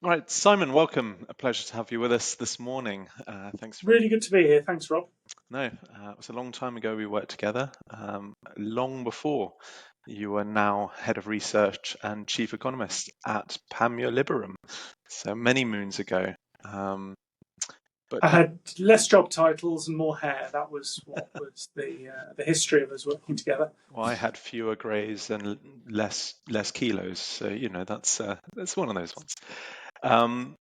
Right, Simon, welcome. A pleasure to have you with us this morning. Thanks for. Really good to be here. Thanks, Rob. No, it was a long time ago we worked together, long before you were now head of research and chief economist at Panmure Liberum, so many moons ago. Um, but I now, had less job titles and more hair. That was what was the history of us working together. well, I had fewer greys and less kilos, so that's one of those ones. Um,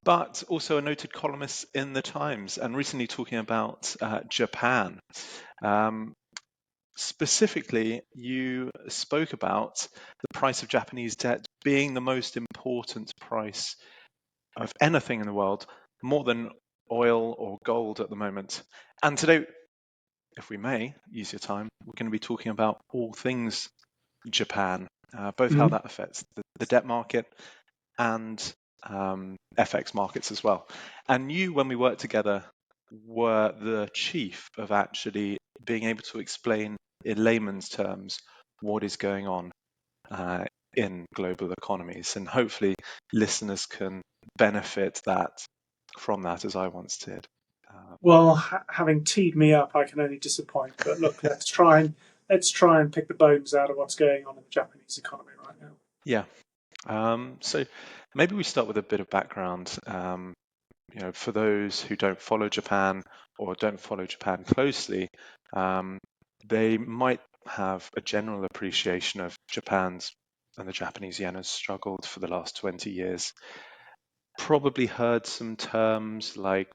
but also a noted columnist in the Times, and recently talking about Japan. Um, Specifically, you spoke about the price of Japanese debt being the most important price of anything in the world, more than oil or gold at the moment. And today, if we may use your time, we're going to be talking about all things Japan, both how Mhm. that affects the debt market and FX markets as well. And you, when we worked together, were the chief of actually being able to explain in layman's terms what is going on uh, in global economies. And hopefully, listeners can benefit from that as I once did. Well, having teed me up, I can only disappoint. But look, let's try and pick the bones out of what's going on in the Japanese economy right now. Yeah. So maybe we start with a bit of background. For those who don't follow Japan or don't follow Japan closely, um, they might have a general appreciation of Japan's and the Japanese yen has struggled for the last 20 years. Probably heard some terms like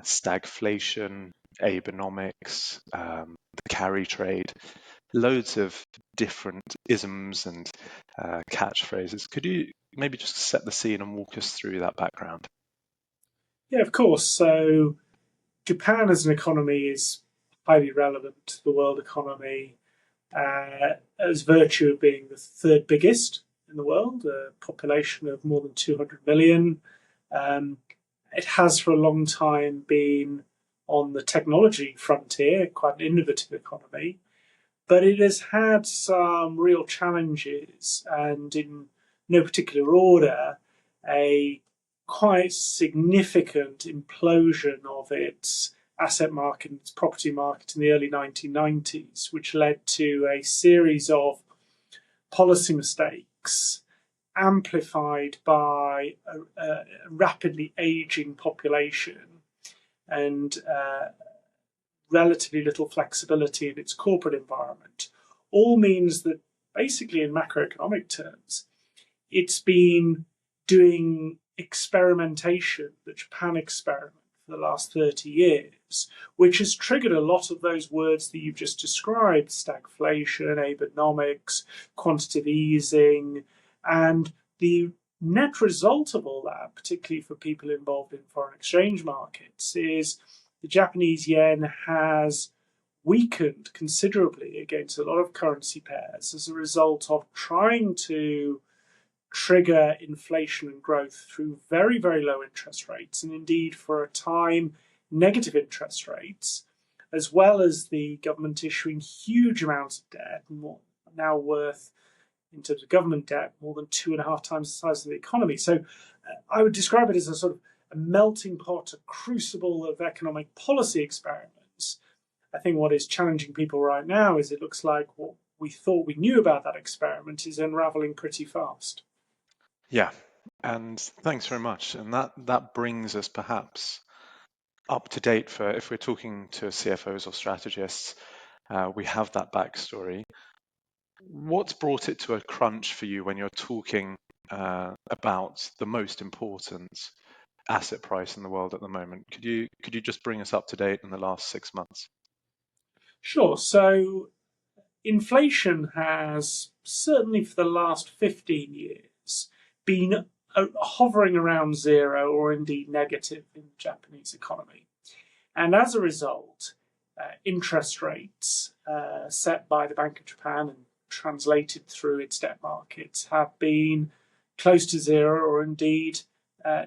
stagflation, Abenomics, the carry trade, loads of different isms and catchphrases. Could you maybe just set the scene and walk us through that background? Yeah, of course. So Japan as an economy is highly relevant to the world economy, as virtue of being the third biggest in the world, a population of more than 200 million. Um, it has for a long time been on the technology frontier, quite an innovative economy, but it has had some real challenges, and in no particular order, a quite significant implosion of its asset market, its property market in the early 1990s, which led to a series of policy mistakes amplified by a rapidly aging population and relatively little flexibility in its corporate environment, all means that basically, in macroeconomic terms, it's been doing experimentation, the Japan experiment, for the last 30 years, which has triggered a lot of those words that you've just described: stagflation, Abenomics, quantitative easing. And the net result of all that, particularly for people involved in foreign exchange markets, is the Japanese yen has weakened considerably against a lot of currency pairs as a result of trying to trigger inflation and growth through very, very low interest rates, and indeed, for a time, negative interest rates, as well as the government issuing huge amounts of debt, now worth, in terms of government debt, more than 2.5 times the size of the economy. So I would describe it as a sort of a melting pot, a crucible of economic policy experiments. I think what is challenging people right now is it looks like what we thought we knew about that experiment is unraveling pretty fast. Yeah, and thanks very much. And that brings us perhaps up to date for if we're talking to CFOs or strategists, we have that backstory. What's brought it to a crunch for you when you're talking about the most important asset price in the world at the moment? Could you just bring us up to date in the last 6 months? Sure. So inflation has, certainly for the last 15 years, been hovering around zero or indeed negative in the Japanese economy. And as a result, interest rates set by the Bank of Japan and translated through its debt markets have been close to zero or indeed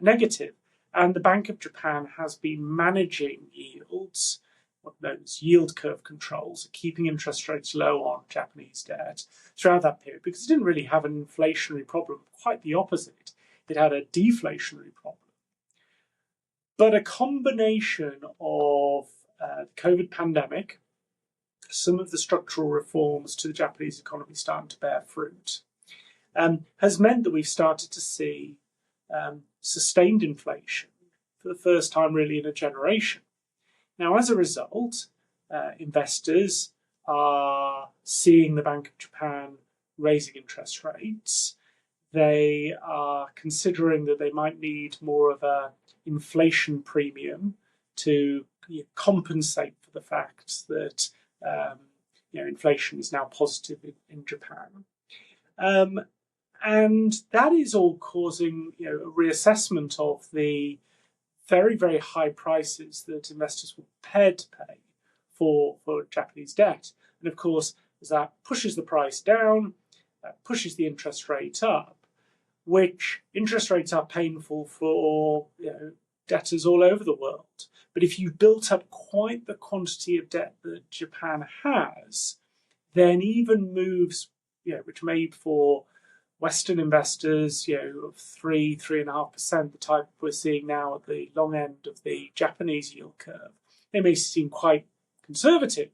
negative. And the Bank of Japan has been managing yields, what known as yield curve controls, keeping interest rates low on Japanese debt throughout that period because it didn't really have an inflationary problem. Quite the opposite. it had a deflationary problem. But a combination of the COVID pandemic, some of the structural reforms to the Japanese economy starting to bear fruit, has meant that we've started to see sustained inflation for the first time really in a generation. Now, as a result, investors are seeing the Bank of Japan raising interest rates. They are considering that they might need more of an inflation premium to compensate for the fact that inflation is now positive in Japan. And that is all causing a reassessment of the very, very high prices that investors were prepared to pay for Japanese debt. And of course, as that pushes the price down, that pushes the interest rate up, which interest rates are painful for debtors all over the world. But if you've built up quite the quantity of debt that Japan has, then even moves which are made for Western investors, of 3.5%, the type we're seeing now at the long end of the Japanese yield curve, they may seem quite conservative.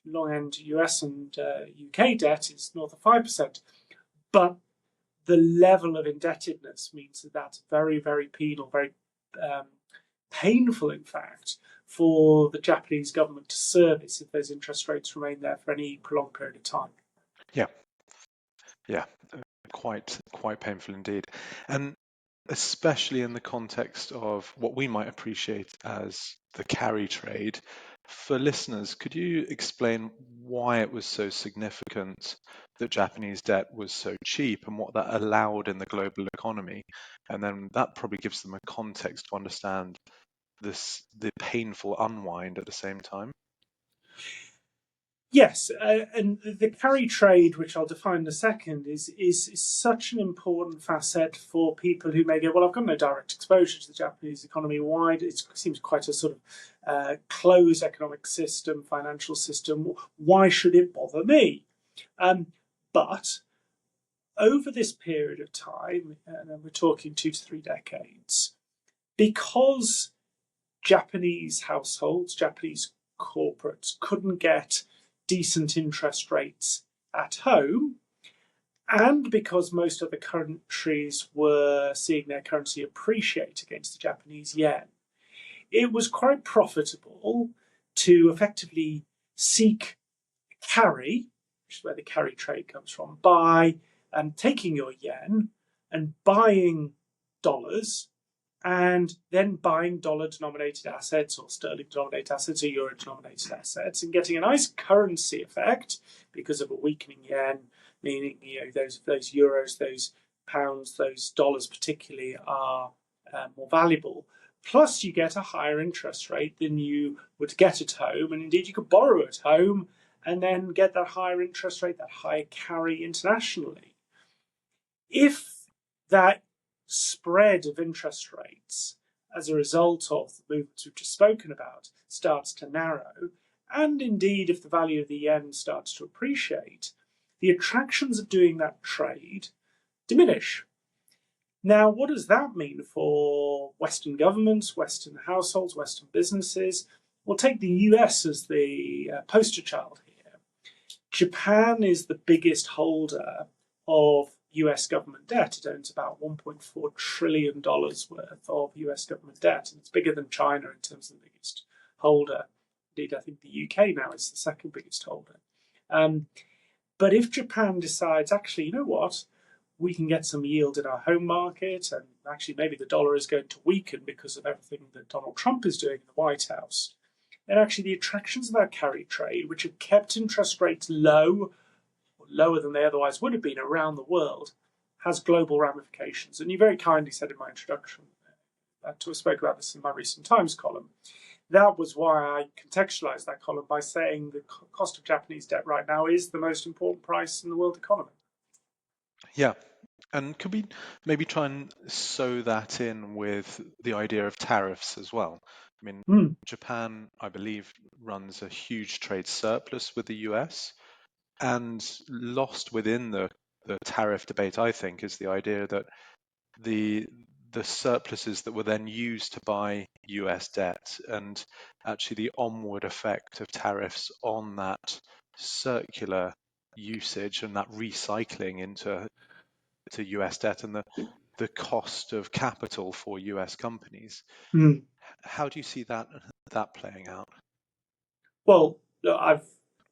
Long end US and UK debt is north of 5%, but the level of indebtedness means that that's very, very penal, very painful, in fact, for the Japanese government to service if those interest rates remain there for any prolonged period of time. Yeah, quite painful indeed, and especially in the context of what we might appreciate as the carry trade. For listeners, could you explain why it was so significant that Japanese debt was so cheap and what that allowed in the global economy? And then that probably gives them a context to understand the painful unwind at the same time. Yes, and the carry trade, which I'll define in a second, is such an important facet for people who may go, well, I've got no direct exposure to the Japanese economy. Why? It seems quite a sort of closed economic system, financial system. Why should it bother me? But over this period of time, and we're talking 2 to 3 decades, because Japanese households, Japanese corporates couldn't get decent interest rates at home, and because most other countries were seeing their currency appreciate against the Japanese yen, it was quite profitable to effectively seek carry, which is where the carry trade comes from, by taking your yen and buying dollars and then buying dollar-denominated assets or sterling-denominated assets or euro-denominated assets and getting a nice currency effect because of a weakening yen, meaning those euros, those pounds, those dollars particularly are more valuable. Plus you get a higher interest rate than you would get at home, and indeed you could borrow at home and then get that higher interest rate, that higher carry internationally. If that spread of interest rates as a result of the movements we've just spoken about starts to narrow, and indeed if the value of the yen starts to appreciate, the attractions of doing that trade diminish. Now, what does that mean for Western governments, Western households, Western businesses? We'll take the US as the poster child here. Japan is the biggest holder of US government debt. It owns about $1.4 trillion worth of US government debt, and it's bigger than China in terms of the biggest holder. Indeed, I think the UK now is the second biggest holder. But if Japan decides, actually, you know what, we can get some yield in our home market, and actually maybe the dollar is going to weaken because of everything that Donald Trump is doing in the White House, then actually the attractions of that carry trade, which have kept interest rates low, lower than they otherwise would have been around the world, has global ramifications. And you very kindly said in my introduction, I spoke about this in my recent Times column, that was why I contextualized that column by saying the cost of Japanese debt right now is the most important price in the world economy. Yeah. And could we maybe try and sew that in with the idea of tariffs as well? I mean, Japan, I believe, runs a huge trade surplus with the US, and lost within the tariff debate, I think, is the idea that the the surpluses that were then used to buy US debt, and actually the onward effect of tariffs on that circular usage and that recycling into US debt, and the cost of capital for US companies. Mm. How do you see that playing out? Well, look, I've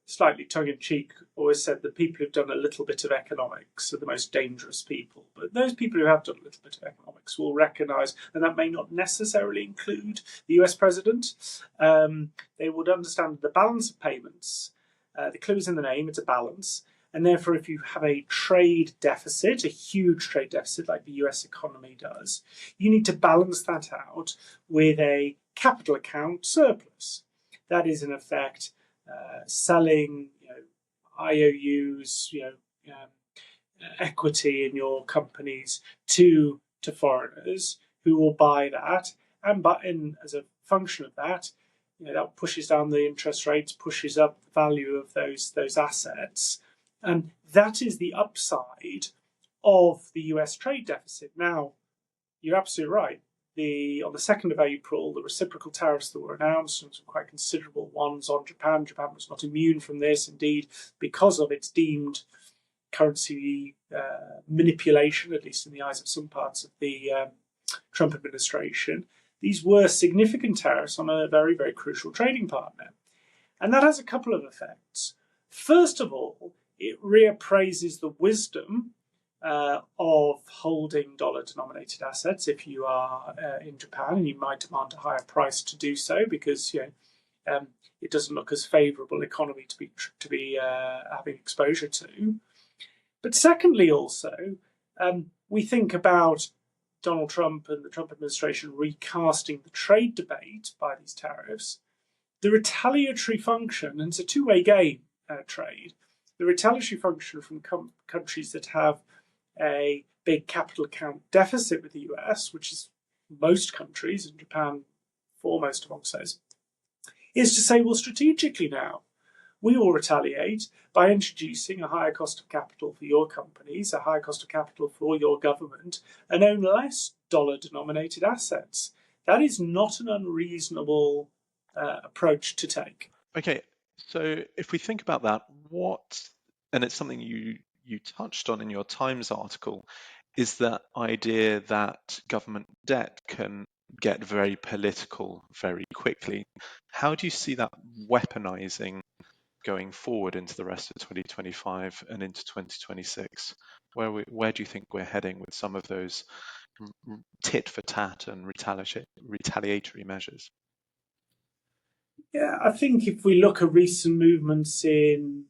slightly tongue-in-cheek always said that people who've done a little bit of economics are the most dangerous people. But those people who have done a little bit of economics will recognise, and that may not necessarily include the US president, they would understand the balance of payments. The clue is in the name, it's a balance. And therefore, if you have a trade deficit, a huge trade deficit like the US economy does, you need to balance that out with a capital account surplus. That is, in effect, selling, IOUs, equity in your companies to foreigners who will buy that, and as a function of that, that pushes down the interest rates, pushes up the value of those assets, and that is the upside of the US trade deficit. Now, you're absolutely right. On the 2nd of April, the reciprocal tariffs that were announced, and some quite considerable ones on Japan. Japan was not immune from this. Indeed, because of its deemed currency manipulation, at least in the eyes of some parts of the Trump administration, these were significant tariffs on a very, very crucial trading partner. And that has a couple of effects. First of all, it reappraises the wisdom of holding dollar-denominated assets if you are in Japan, and you might demand a higher price to do so because it doesn't look as favourable economy to be having exposure to. But secondly, also, we think about Donald Trump and the Trump administration recasting the trade debate by these tariffs. The retaliatory function, and it's a two-way game, trade, the retaliatory function from countries that have a big capital account deficit with the US, which is most countries, and Japan foremost amongst those, is to say, well, strategically now, we will retaliate by introducing a higher cost of capital for your companies, a higher cost of capital for your government, and own less dollar-denominated assets. That is not an unreasonable approach to take. Okay, so if we think about that, and it's something you touched on in your Times article, is that idea that government debt can get very political very quickly. How do you see that weaponizing going forward into the rest of 2025 and into 2026? Where do you think we're heading with some of those tit for tat and retaliatory measures? Yeah, I think if we look at recent movements in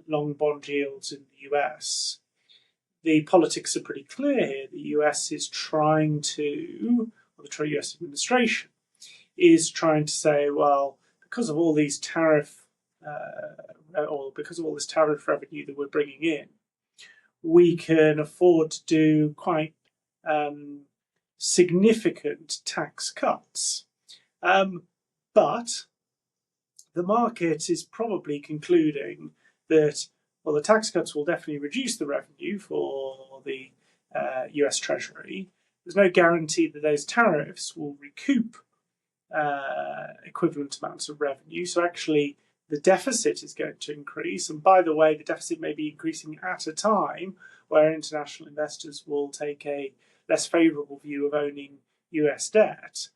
long bond yields in the US, the politics are pretty clear here. The US is trying to, or the US administration is trying to say, well, because of all these because of all this tariff revenue that we're bringing in, we can afford to do quite significant tax cuts. But the market is probably concluding that, well, the tax cuts will definitely reduce the revenue for the US Treasury. There's no guarantee that those tariffs will recoup equivalent amounts of revenue. So actually, the deficit is going to increase. And by the way, the deficit may be increasing at a time where international investors will take a less favourable view of owning US debt.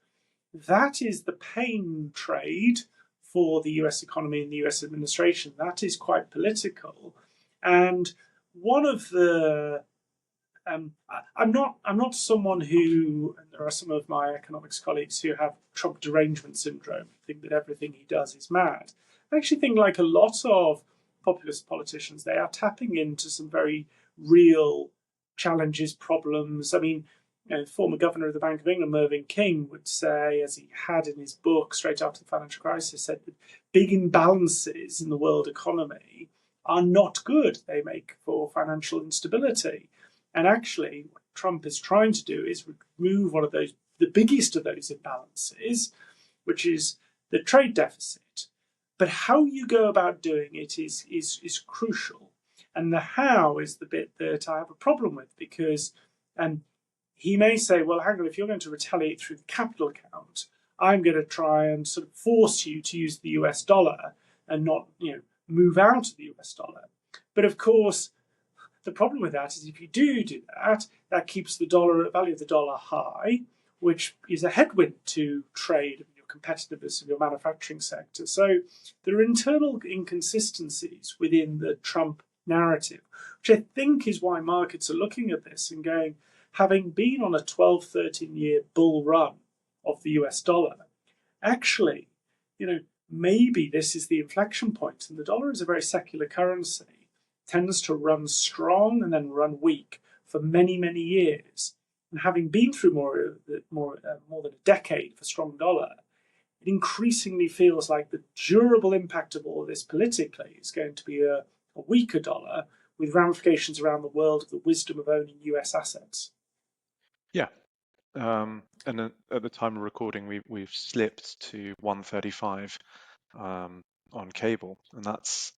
That is the pain trade for the US economy and the US administration. That is quite political. And one of the I'm not someone who, and there are some of my economics colleagues who have Trump derangement syndrome, think that everything he does is mad. I actually think, like a lot of populist politicians, they are tapping into some very real challenges, problems. I mean, former governor of the Bank of England, Mervyn King, would say, as he had in his book straight after the financial crisis, said that big imbalances in the world economy are not good. They make for financial instability. And actually, what Trump is trying to do is remove one of those, the biggest of those imbalances, which is the trade deficit. But how you go about doing it is crucial. And the how is the bit that I have a problem with, because he may say, well, hang on, if you're going to retaliate through the capital account, I'm going to try and sort of force you to use the US dollar and not, move out of the US dollar. But of course, the problem with that is if you do that, that keeps the value of the dollar high, which is a headwind to trade and your competitiveness of your manufacturing sector. So there are internal inconsistencies within the Trump narrative, which I think is why markets are looking at this and going, having been on a 12, 13-year bull run of the US dollar, actually, maybe this is the inflection point. And the dollar is a very secular currency, tends to run strong and then run weak for many, many years. And having been through more than a decade of a strong dollar, it increasingly feels like the durable impact of all of this politically is going to be a weaker dollar with ramifications around the world of the wisdom of owning US assets. Yeah. And at the time of recording, we've slipped to 135 on cable, and that's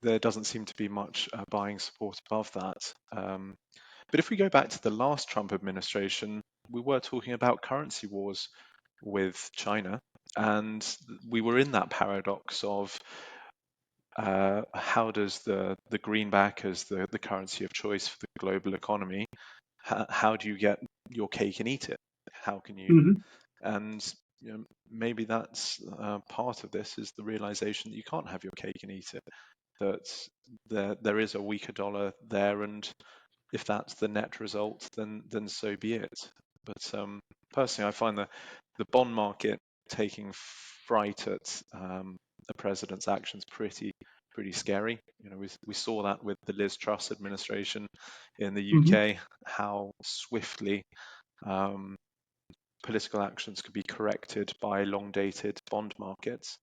there doesn't seem to be much buying support above that. But if we go back to the last Trump administration, we were talking about currency wars with China, and we were in that paradox of how does the greenback as the currency of choice for the global economy, how do you get your cake and eat it? How can you? Mm-hmm. And maybe that's part of this is the realization that you can't have your cake and eat it. That there is a weaker dollar there, and if that's the net result, then so be it. But personally, I find the bond market taking fright at the president's actions pretty scary. We saw that with the Liz Truss administration in the UK, how swiftly political actions could be corrected by long-dated bond markets.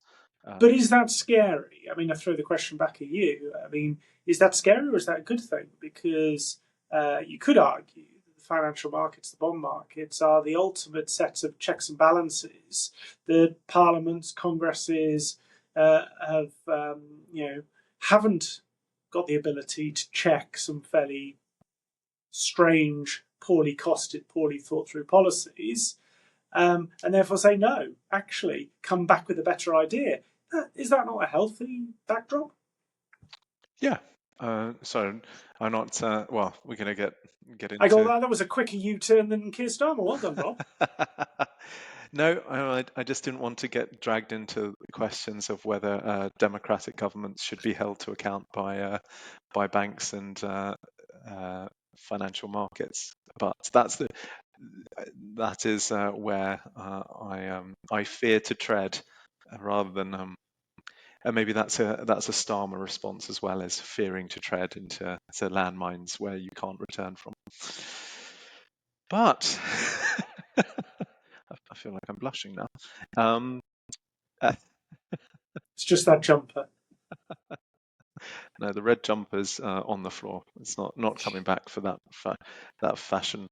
But is that scary? I mean, I throw the question back at you. I mean, is that scary or is that a good thing? Because you could argue that the financial markets, the bond markets, are the ultimate set of checks and balances that parliaments, congresses haven't got the ability to check some fairly strange, poorly costed, poorly thought through policies. And therefore say, no, actually, come back with a better idea. Is that not a healthy backdrop? Yeah. So I'm not. Well, we're going to get into. I go, that was a quicker U-turn than Keir Starmer. Well done, Rob. No, I just didn't want to get dragged into questions of whether democratic governments should be held to account by banks and financial markets. But that is where I fear to tread, rather than and maybe that's a Starmer response as well, as fearing to tread into landmines where you can't return from. But I feel like I'm blushing now. It's just that jumper. No, the red jumper's on the floor. It's not coming back for that fashion.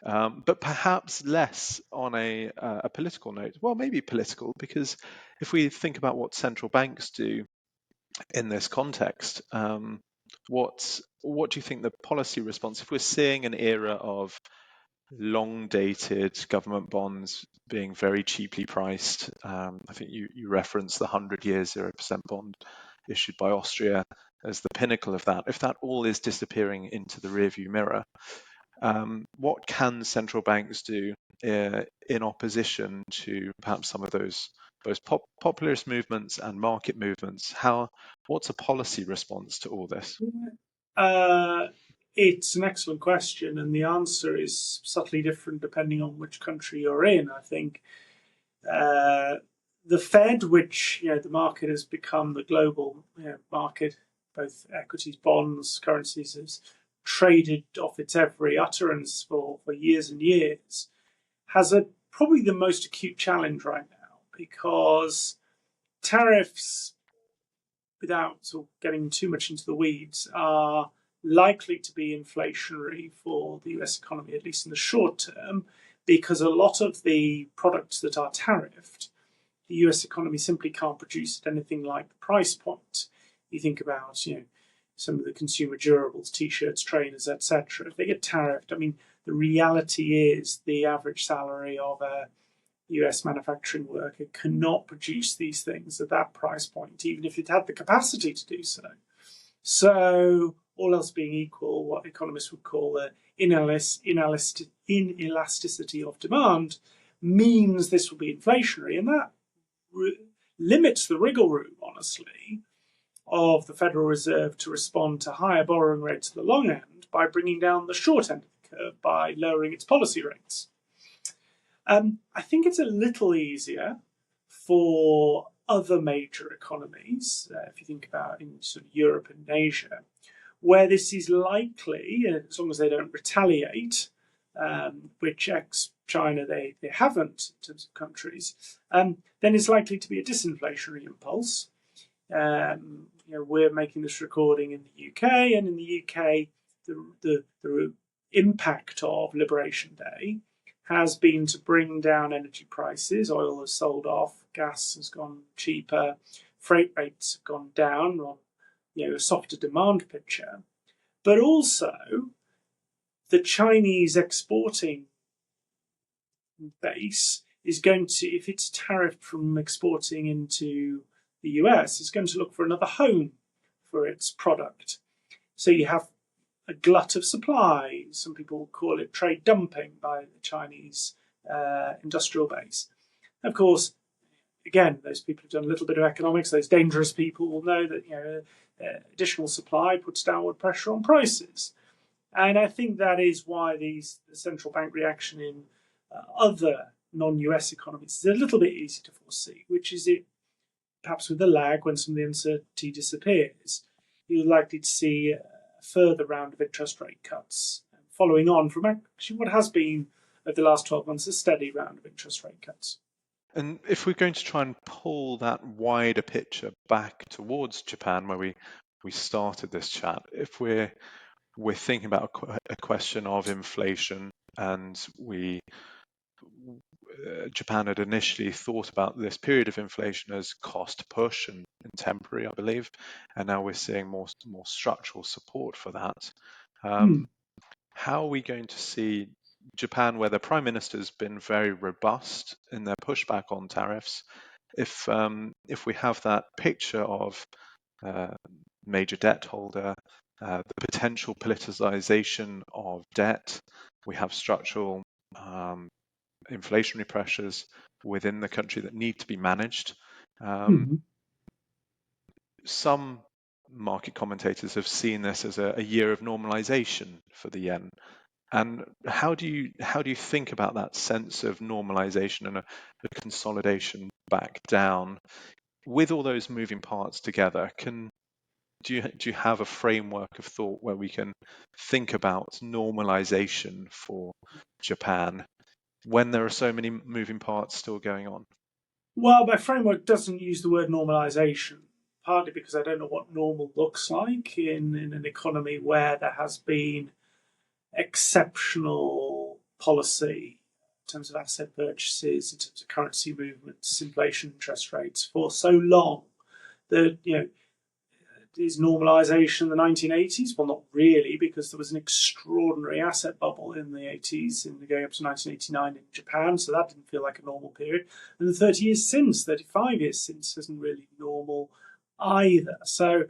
But perhaps less on a political note. Well, maybe political, because if we think about what central banks do in this context, what do you think the policy response? If we're seeing an era of long-dated government bonds being very cheaply priced, I think you referenced the 100-year 0% bond issued by Austria as the pinnacle of that. If that all is disappearing into the rearview mirror, what can central banks do in opposition to perhaps some of those populist movements and market movements? What's a policy response to all this? It's an excellent question, and the answer is subtly different depending on which country you're in. I think the Fed, which the market has become the global market, both equities, bonds, currencies, has traded off its every utterance for years and years, has probably the most acute challenge right now, because tariffs, without sort of getting too much into the weeds, are likely to be inflationary for the US economy, at least in the short term, because a lot of the products that are tariffed, the US economy simply can't produce at anything like the price point. You think about, some of the consumer durables, t-shirts, trainers, etc., if they get tariffed, I mean, the reality is the average salary of a US manufacturing worker cannot produce these things at that price point, even if it had the capacity to do so. So, all else being equal, what economists would call the inelasticity of demand means this will be inflationary, and that limits the wriggle room, honestly, of the Federal Reserve to respond to higher borrowing rates at the long end by bringing down the short end of the curve by lowering its policy rates. I think it's a little easier for other major economies, if you think about in sort of Europe and Asia, where this is likely, as long as they don't retaliate, which ex-China they haven't in terms of countries, then it's likely to be a disinflationary impulse. We're making this recording in the UK, and in the UK, the impact of Liberation Day has been to bring down energy prices. Oil has sold off, gas has gone cheaper, freight rates have gone down on a softer demand picture. But also, the Chinese exporting base is going to, if it's tariffed from exporting into the US, is going to look for another home for its product. So you have a glut of supply. Some people call it trade dumping by the Chinese industrial base. Of course, again, those people who've done a little bit of economics, those dangerous people will know that additional supply puts downward pressure on prices. And I think that is why the central bank reaction in other non-US economies is a little bit easy to foresee, which is it perhaps with a lag when some of the uncertainty disappears, you're likely to see a further round of interest rate cuts, following on from actually what has been, over the last 12 months, a steady round of interest rate cuts. And if we're going to try and pull that wider picture back towards Japan, where we started this chat, if we're thinking about a question of inflation, and Japan had initially thought about this period of inflation as cost push and temporary, I believe, and now we're seeing more structural support for that. How are we going to see Japan, where the Prime Minister's been very robust in their pushback on tariffs, if we have that picture of major debt holder, the potential politicization of debt, we have structural inflationary pressures within the country that need to be managed. Some market commentators have seen this as a year of normalization for the yen. And how do you think about that sense of normalization and a consolidation back down with all those moving parts together? Do you have a framework of thought where we can think about normalization for Japan when there are so many moving parts still going on? Well, my framework doesn't use the word normalization, partly because I don't know what normal looks like in an economy where there has been exceptional policy in terms of asset purchases, in terms of currency movements, inflation, interest rates for so long that, is normalization in the 1980s? Well, not really, because there was an extraordinary asset bubble in the 80s, going up to 1989 in Japan, so that didn't feel like a normal period. And the 30 years since, 35 years since, isn't really normal either. So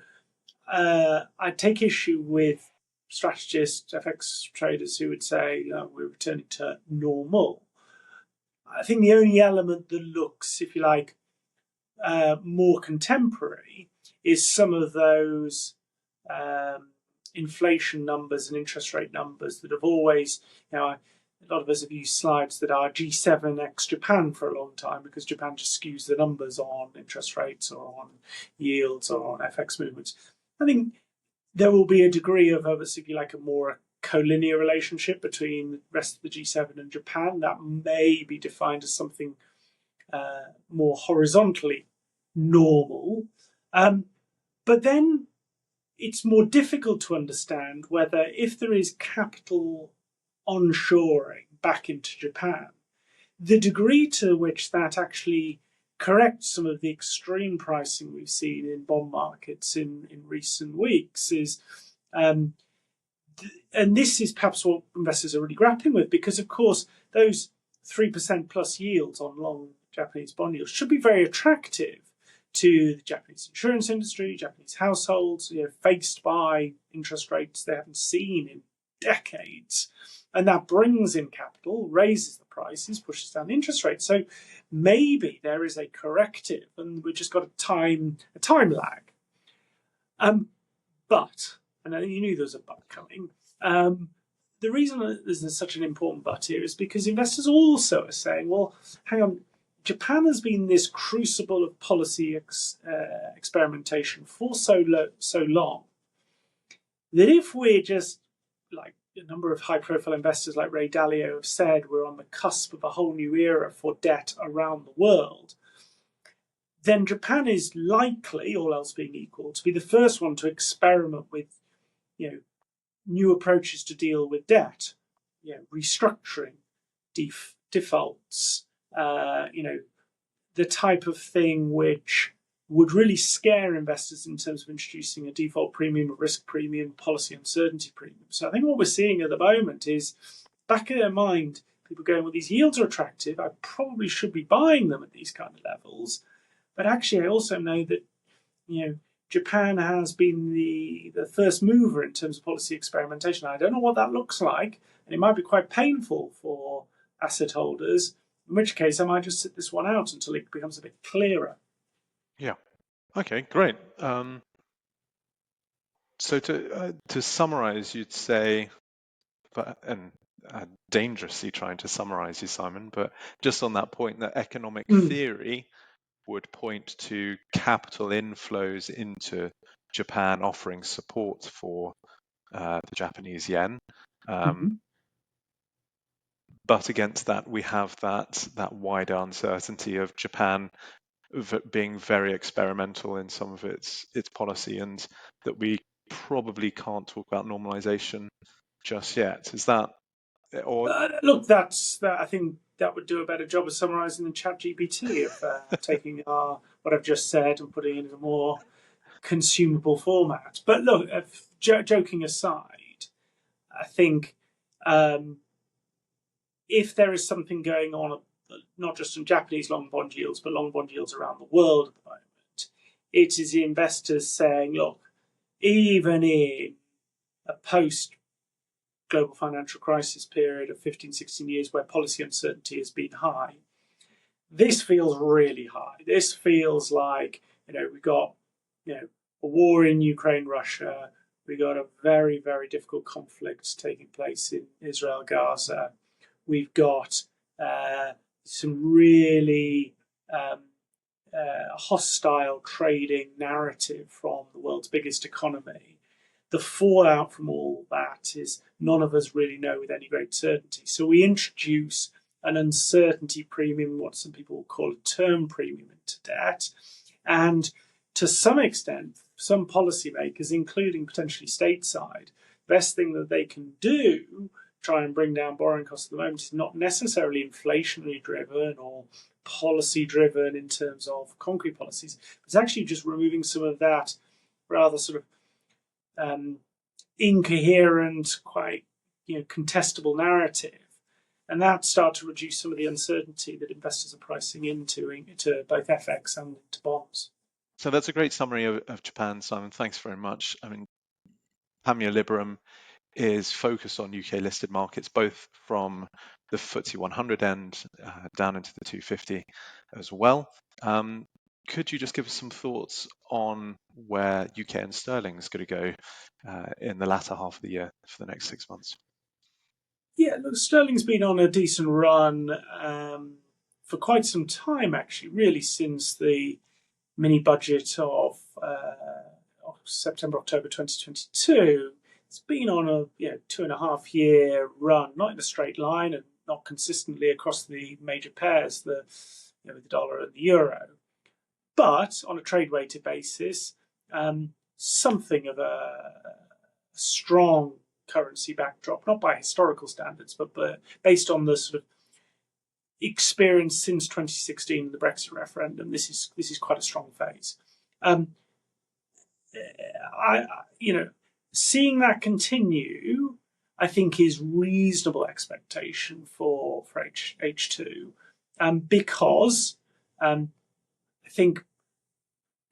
I take issue with strategists, FX traders who would say we're returning to normal. I think the only element that looks, if you like, more contemporary is some of those inflation numbers and interest rate numbers that have always, a lot of us have used slides that are G7 ex Japan for a long time, because Japan just skews the numbers on interest rates or on yields or on FX movements. I think there will be a degree of, if you like, a more collinear relationship between the rest of the G7 and Japan that may be defined as something more horizontally normal. But then it's more difficult to understand whether, if there is capital onshoring back into Japan, the degree to which that actually correct some of the extreme pricing we've seen in bond markets in recent weeks is, and this is perhaps what investors are really grappling with, because of course those 3% plus yields on long Japanese bond yields should be very attractive to the Japanese insurance industry, Japanese households, faced by interest rates they haven't seen in decades. And that brings in capital, raises the prices, pushes down the interest rates. So maybe there is a corrective, and we've just got a time lag. But, and you knew there was a but coming, the reason that there's such an important but here is because investors also are saying, well, hang on, Japan has been this crucible of policy experimentation for so long that if we're just, like a number of high-profile investors like Ray Dalio have said, we're on the cusp of a whole new era for debt around the world, then Japan is likely, all else being equal, to be the first one to experiment with, new approaches to deal with debt, restructuring, defaults, the type of thing which would really scare investors in terms of introducing a default premium, a risk premium, policy uncertainty premium. So I think what we're seeing at the moment is, back in their mind, people going, well, these yields are attractive, I probably should be buying them at these kind of levels. But actually, I also know that, Japan has been the first mover in terms of policy experimentation. I don't know what that looks like, and it might be quite painful for asset holders, in which case I might just sit this one out until it becomes a bit clearer. Yeah. Okay, great. So to summarize, you'd say, and dangerously trying to summarize you, Simon, but just on that point, that economic theory would point to capital inflows into Japan offering support for the Japanese yen. But against that, we have that wider uncertainty of Japan being very experimental in some of its policy, and that we probably can't talk about normalization just yet. Is that, or look, that's that. I think that would do a better job of summarising than ChatGPT of taking what I've just said and putting it in a more consumable format. But look, joking aside, I think if there is something going on, not just in Japanese long bond yields, but long bond yields around the world at the moment, it is the investors saying, look, even in a post-global financial crisis period of 15, 16 years where policy uncertainty has been high, this feels really high. This feels like, we've got, a war in Ukraine, Russia. We got a very, very difficult conflict taking place in Israel, Gaza. We've got some really hostile trading narrative from the world's biggest economy. The fallout from all that is none of us really know with any great certainty. So we introduce an uncertainty premium, what some people call a term premium into debt. And to some extent, some policymakers, including potentially stateside, the best thing that they can do, try and bring down borrowing costs at the moment, is not necessarily inflationary driven or policy driven in terms of concrete policies. It's actually just removing some of that rather sort of incoherent, quite contestable narrative, and that start to reduce some of the uncertainty that investors are pricing into both FX and into bonds. So that's a great summary of Japan, Simon. Thanks very much. I mean, Panmure Liberum is focused on UK listed markets, both from the FTSE 100 end down into the 250 as well. Could you just give us some thoughts on where UK and sterling is going to go in the latter half of the year for the next 6 months? Yeah, look, sterling's been on a decent run for quite some time, actually, really since the mini budget of September, October 2022. It's been on a 2.5 year run, not in a straight line and not consistently across the major pairs, the dollar and the euro, but on a trade weighted basis, something of a strong currency backdrop, not by historical standards, but based on the sort of experienced since 2016, the Brexit referendum. This is quite a strong phase. Seeing that continue, I think is reasonable expectation for H2, because I think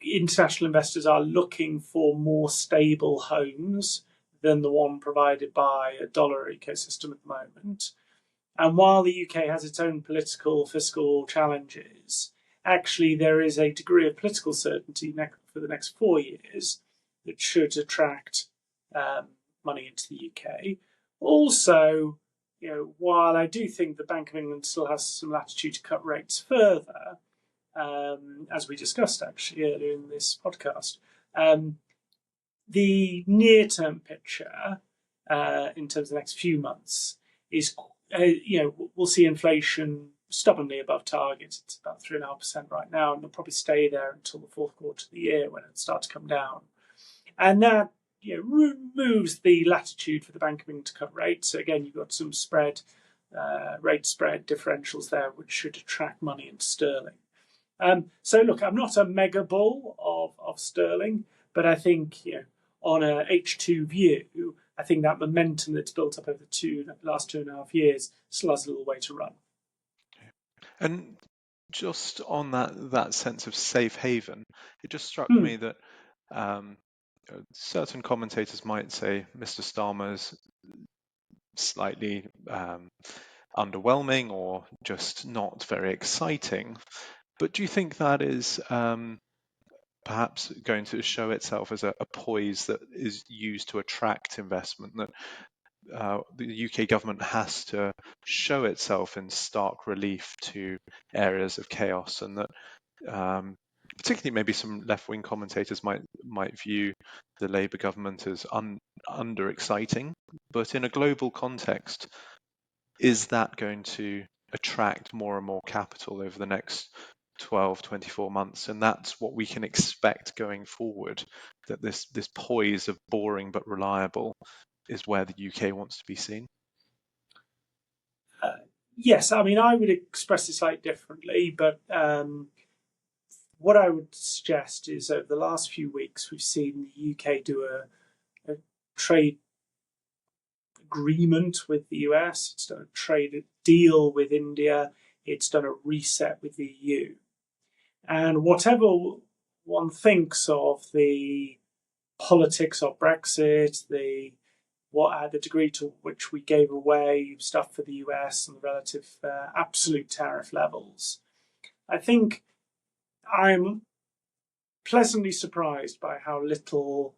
international investors are looking for more stable homes than the one provided by a dollar ecosystem at the moment. And while the UK has its own political, fiscal challenges, actually there is a degree of political certainty for the next 4 years that should attract money into the UK. Also, while I do think the Bank of England still has some latitude to cut rates further, as we discussed actually earlier in this podcast, the near-term picture in terms of the next few months is, we'll see inflation stubbornly above target. It's about 3.5% right now, and it'll probably stay there until the fourth quarter of the year when it starts to come down. And that removes the latitude for the Bank of England to cut rates. So again, you've got some rate spread differentials there, which should attract money into sterling. So look, I'm not a mega bull of sterling, but I think on a H2 view, I think that momentum that's built up over the last 2.5 years still has a little way to run. And just on that sense of safe haven, it just struck me that certain commentators might say Mr. Starmer's slightly underwhelming or just not very exciting. But do you think that is perhaps going to show itself as a poise that is used to attract investment, that the UK government has to show itself in stark relief to areas of chaos, and that particularly maybe some left-wing commentators might view the Labour government as under-exciting, but in a global context, is that going to attract more and more capital over the next 12, 24 months? And that's what we can expect going forward, that this poise of boring but reliable is where the UK wants to be seen? Yes, I mean, I would express it slightly differently, but what I would suggest is over the last few weeks, we've seen the UK do a trade agreement with the US, it's done a trade deal with India, it's done a reset with the EU. And whatever one thinks of the politics of Brexit, the degree to which we gave away stuff for the US and the relative absolute tariff levels, I think I'm pleasantly surprised by how little,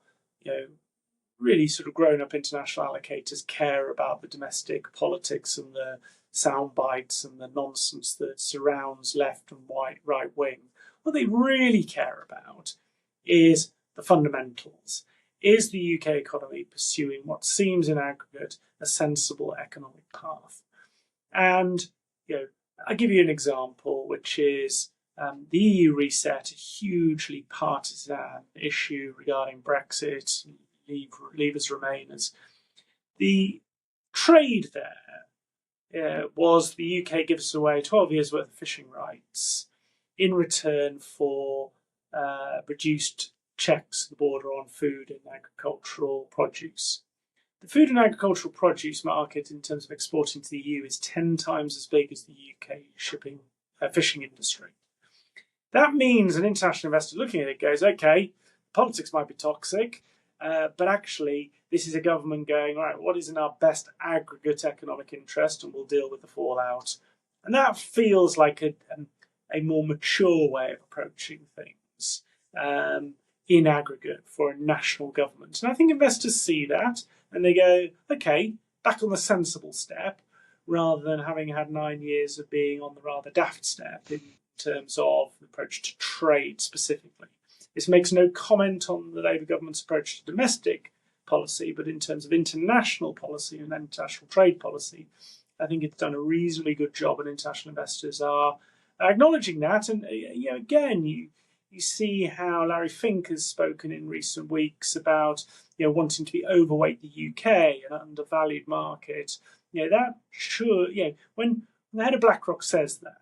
really sort of grown-up international allocators care about the domestic politics and the sound bites and the nonsense that surrounds left and right wing. What they really care about is the fundamentals. Is the UK economy pursuing what seems in aggregate a sensible economic path? And I'll give you an example, which is the EU reset, a hugely partisan issue regarding Brexit, leave as remainers. The trade there was the UK gives away 12 years' worth of fishing rights in return for reduced checks at the border on food and agricultural produce. The food and agricultural produce market in terms of exporting to the EU is 10 times as big as the UK fishing industry. That means an international investor looking at it goes, okay, politics might be toxic, but actually this is a government going, all right, what is in our best aggregate economic interest, and we'll deal with the fallout. And that feels like a more mature way of approaching things in aggregate for a national government. And I think investors see that and they go, okay, back on the sensible step, rather than having had 9 years of being on the rather daft step in terms of the approach to trade specifically. This makes no comment on the Labour government's approach to domestic policy, but in terms of international policy and international trade policy, I think it's done a reasonably good job, and international investors are acknowledging that. And again, you see how Larry Fink has spoken in recent weeks about wanting to be overweight the UK, an undervalued market. That sure, when And the head of BlackRock says that,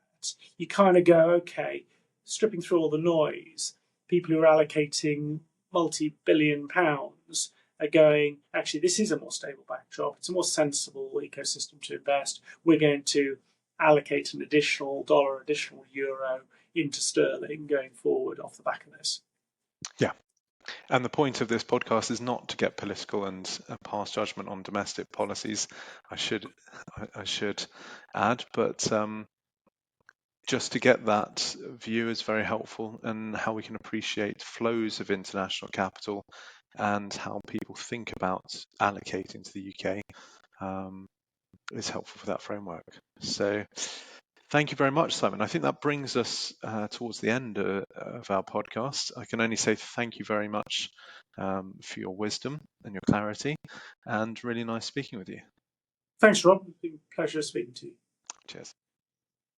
you kind of go, okay, stripping through all the noise, people who are allocating multi-billion pounds are going, actually, this is a more stable backdrop. It's a more sensible ecosystem to invest. We're going to allocate an additional dollar, additional euro into sterling going forward off the back of this. Yeah. And the point of this podcast is not to get political and pass judgment on domestic policies. I should add, but just to get that view is very helpful, and how we can appreciate flows of international capital and how people think about allocating to the UK is helpful for that framework. So thank you very much, Simon. I think that brings us towards the end of our podcast. I can only say thank you very much for your wisdom and your clarity, and really nice speaking with you. Thanks, Rob. It's been a pleasure speaking to you. Cheers.